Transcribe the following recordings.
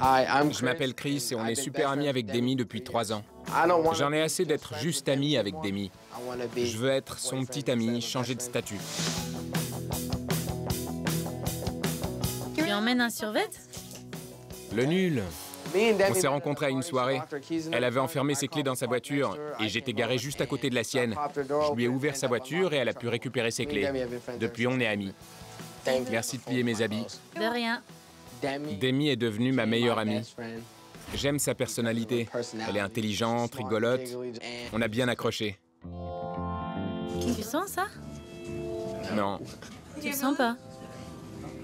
Je m'appelle Chris et on est super amis avec Demi depuis 3 ans. J'en ai assez d'être juste ami avec Demi. Je veux être son petit ami, changer de statut. Tu lui emmènes un survêt? Le nul. On s'est rencontrés à une soirée. Elle avait enfermé ses clés dans sa voiture et j'étais garé juste à côté de la sienne. Je lui ai ouvert sa voiture et elle a pu récupérer ses clés. Depuis, on est amis. Merci de plier mes habits. De rien. Demi est devenue ma meilleure amie. J'aime sa personnalité. Elle est intelligente, rigolote. On a bien accroché. Tu sens ça? Non, Tu le sens pas?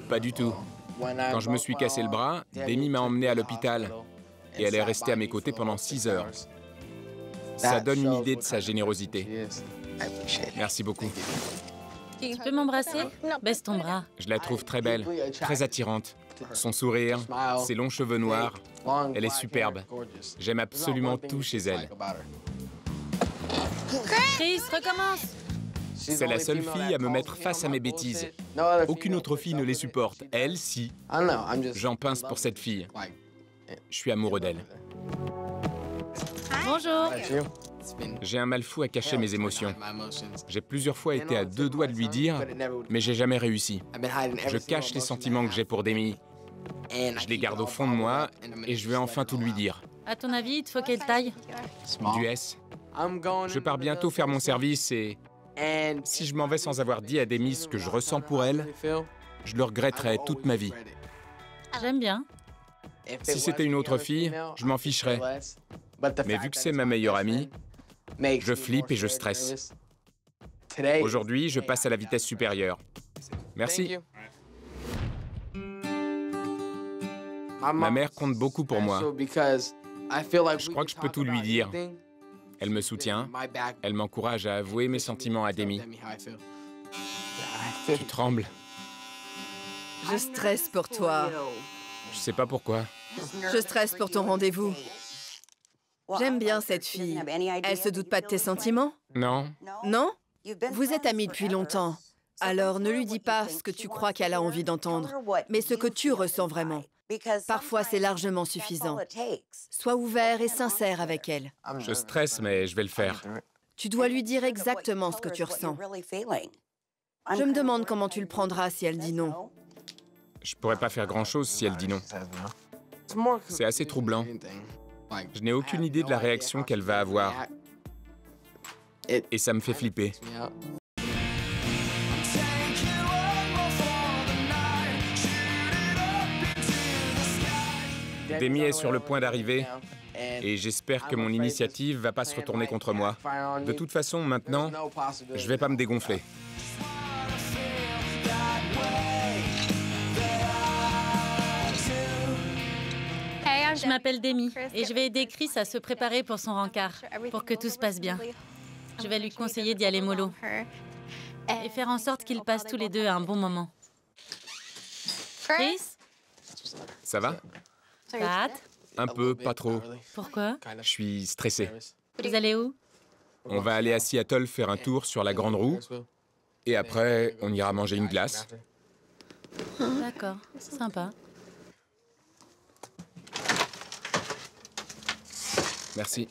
pas du tout. Quand je me suis cassé le bras, Demi m'a emmené à l'hôpital et elle est restée à mes côtés pendant 6 heures. Ça donne une idée de sa générosité. Merci beaucoup. Tu peux m'embrasser? Baisse ton bras. Je la trouve très belle, très attirante. Son sourire, ses longs cheveux noirs, elle est superbe. J'aime absolument tout chez elle. Chris, recommence! C'est la seule fille à me mettre face à mes bêtises. Aucune autre fille ne les supporte. Elle, si. J'en pince pour cette fille. Je suis amoureux d'elle. Bonjour. J'ai un mal fou à cacher mes émotions. J'ai plusieurs fois été à 2 doigts de lui dire, mais j'ai jamais réussi. Je cache les sentiments que j'ai pour Demi. Je les garde au fond de moi et je vais enfin tout lui dire. À ton avis, il te faut quelle taille? Du S. Je pars bientôt faire mon service et si je m'en vais sans avoir dit à Demi ce que je ressens pour elle, je le regretterai toute ma vie. J'aime bien. Si c'était une autre fille, je m'en ficherais. Mais vu que c'est ma meilleure amie, je flippe et je stresse. Aujourd'hui, je passe à la vitesse supérieure. Merci. Ma mère compte beaucoup pour moi. Je crois que je peux tout lui dire. Elle me soutient. Elle m'encourage à avouer mes sentiments à Demi. Tu trembles. Je stresse pour toi. Je sais pas pourquoi. Je stresse pour ton rendez-vous. J'aime bien cette fille. Elle se doute pas de tes sentiments? Non, Non? Vous êtes amis depuis longtemps. Alors ne lui dis pas ce que tu crois qu'elle a envie d'entendre, mais ce que tu ressens vraiment. Parfois, c'est largement suffisant. Sois ouvert et sincère avec elle. je stresse, mais je vais le faire. Tu dois lui dire exactement ce que tu ressens. Je me demande comment tu le prendras si elle dit non. Je pourrais pas faire grand-chose si elle dit non. C'est assez troublant. Je n'ai aucune idée de la réaction qu'elle va avoir. Et ça me fait flipper. Demi est sur le point d'arriver et j'espère que mon initiative va pas se retourner contre moi. De toute façon, maintenant, je vais pas me dégonfler. Je m'appelle Demi et je vais aider Chris à se préparer pour son rencard, pour que tout se passe bien. Je vais lui conseiller d'y aller mollo et faire en sorte qu'ils passent tous les deux un bon moment. Chris? Ça va? T'as hâte? Un peu, pas trop. Pourquoi? Je suis stressé. Vous allez où? On va aller à Seattle faire un tour sur la Grande Roue. Et après, on ira manger une glace. D'accord, sympa. Merci.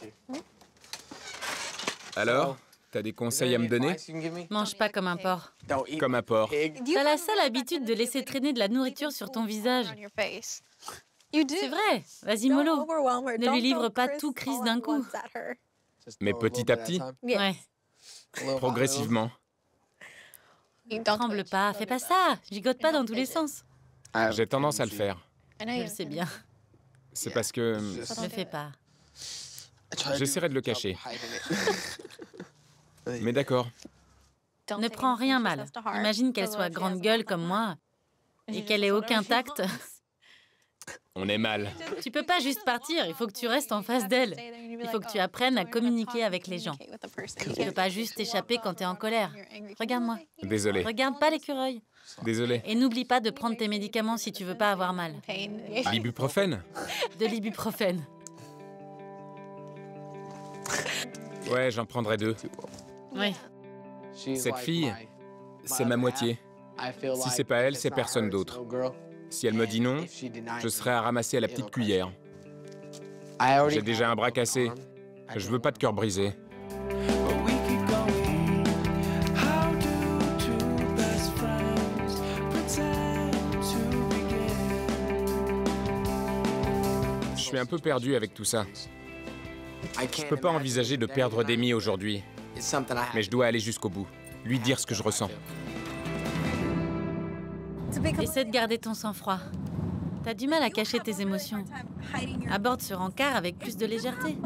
Alors, t'as des conseils à me donner? Mange pas comme un porc. Comme un porc. T'as la sale habitude de laisser traîner de la nourriture sur ton visage. C'est vrai. Vas-y, mollo. Ne lui livre pas tout Chris d'un coup. Mais petit à petit, Ouais. progressivement. Tremble pas, fais pas ça. Gigote pas dans tous les sens. J'ai tendance à le faire. Je le sais bien. C'est parce que Ne fais pas. j'essaierai de le cacher. Mais d'accord. Ne prends rien mal. Imagine qu'elle soit grande gueule comme moi et qu'elle ait aucun tact. On est mal. Tu peux pas juste partir, il faut que tu restes en face d'elle. Il faut que tu apprennes à communiquer avec les gens. Tu peux pas juste t'échapper quand t'es en colère. Regarde-moi. Désolé. Regarde pas l'écureuil. Désolé. Et n'oublie pas de prendre tes médicaments si tu veux pas avoir mal. L'ibuprofène? De l'ibuprofène. Ouais, j'en prendrai 2. Oui. Cette fille, c'est ma moitié. Si c'est pas elle, c'est personne d'autre. Si elle me dit non, je serai à ramasser à la petite cuillère. J'ai déjà un bras cassé. Je veux pas de cœur brisé. Je suis un peu perdu avec tout ça. Je peux pas envisager de perdre Demi aujourd'hui. Mais je dois aller jusqu'au bout. Lui dire ce que je ressens. Essaie de garder ton sang-froid. T'as du mal à cacher tes émotions. Aborde ce rencard avec plus de légèreté.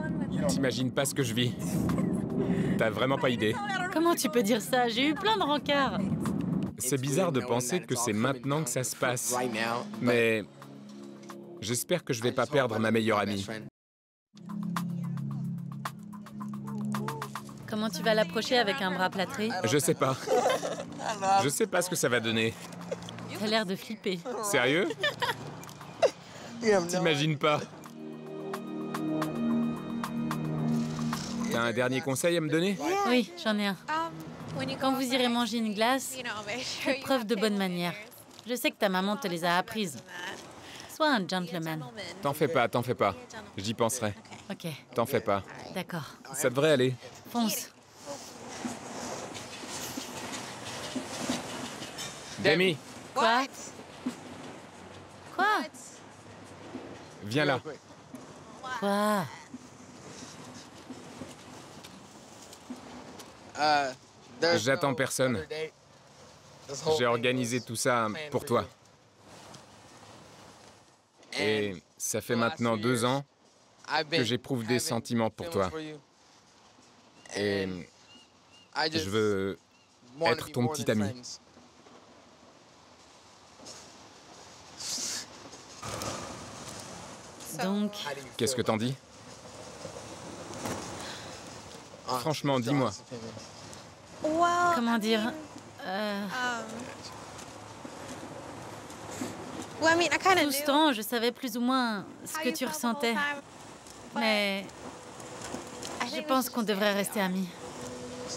T'imagines pas ce que je vis. T'as vraiment pas idée. Comment tu peux dire ça? J'ai eu plein de rencarts. C'est bizarre de penser que c'est maintenant que ça se passe. Mais j'espère que je vais pas perdre ma meilleure amie. Comment tu vas l'approcher avec un bras plâtré? Je sais pas. Je sais pas ce que ça va donner. T'as l'air de flipper. Sérieux? T'imagines pas. T'as un dernier conseil à me donner? Oui, j'en ai un. Quand vous irez manger une glace, faites preuve de bonne manière. Je sais que ta maman te les a apprises. Sois un gentleman. T'en fais pas, t'en fais pas. J'y penserai. Ok. T'en fais pas. D'accord. Ça devrait aller. Fonce. Demi, Quoi? Quoi? viens là. Quoi? J'attends personne. J'ai organisé tout ça pour toi. Et ça fait maintenant 2 ans que j'éprouve des sentiments pour toi. Et je veux être ton petit ami. Donc, Qu'est-ce que t'en dis? Franchement, dis-moi. comment dire? Tout ce temps, je savais plus ou moins ce que tu ressentais. Mais je pense qu'on devrait rester amis.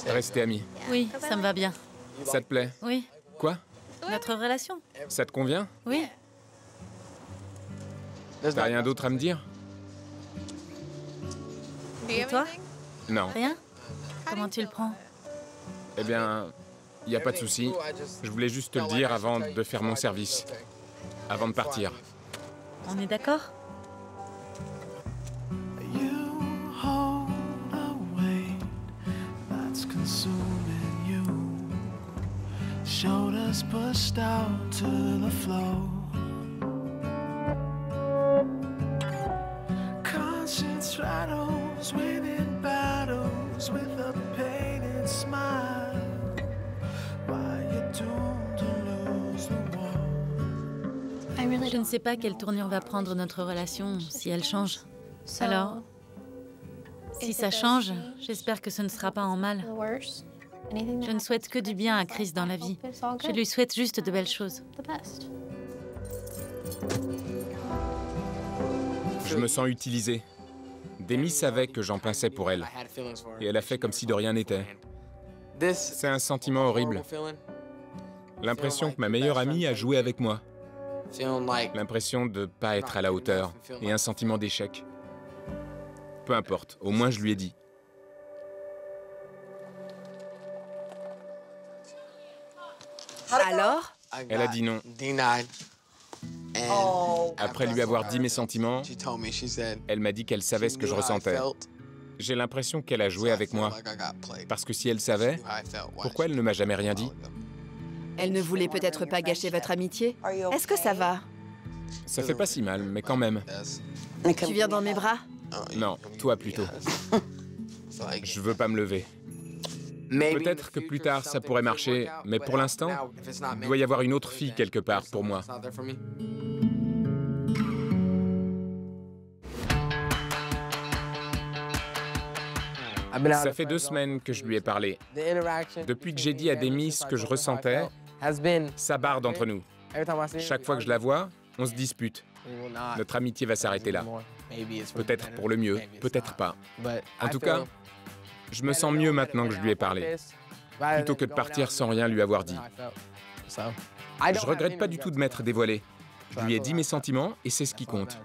Rester amis. Oui, ça me va bien. Ça te plaît? Oui, Quoi? notre relation. Ça te convient? Oui. T'as rien d'autre à me dire? Et toi? Non. Rien? Comment tu le prends? Eh bien, il n'y a pas de souci. Je voulais juste te le dire avant de faire mon service. Avant de partir. On est d'accord? Shoulders pushed out to the floor. Conscience rattles, winning battles with a painted smile. Why you doomed to lose the war? Je ne sais pas quelle tournure va prendre notre relation si elle change. Alors, si ça change, j'espère que ce ne sera pas en mal. Je ne souhaite que du bien à Chris dans la vie. Je lui souhaite juste de belles choses. Je me sens utilisé. Demi savait que j'en pinçais pour elle. Et elle a fait comme si de rien n'était. C'est un sentiment horrible. L'impression que ma meilleure amie a joué avec moi. L'impression de ne pas être à la hauteur. Et un sentiment d'échec. Peu importe, au moins je lui ai dit. Alors? Elle a dit non. Après lui avoir dit mes sentiments, elle m'a dit qu'elle savait ce que je ressentais. J'ai l'impression qu'elle a joué avec moi. Parce que si elle savait, pourquoi elle ne m'a jamais rien dit? Elle ne voulait peut-être pas gâcher votre amitié? Est-ce que ça va? Ça fait pas si mal, mais quand même. Tu viens dans mes bras? Non, toi plutôt. Je veux pas me lever. Peut-être que plus tard ça pourrait marcher, mais pour l'instant, il doit y avoir une autre fille quelque part pour moi. Ça fait 2 semaines que je lui ai parlé. Depuis que j'ai dit à Demi ce que je ressentais, ça barde entre nous. Chaque fois que je la vois, on se dispute. Notre amitié va s'arrêter là. Peut-être pour le mieux, peut-être pas. En tout cas, je me sens mieux maintenant que je lui ai parlé, plutôt que de partir sans rien lui avoir dit. Je regrette pas du tout de m'être dévoilé. Je lui ai dit mes sentiments et c'est ce qui compte.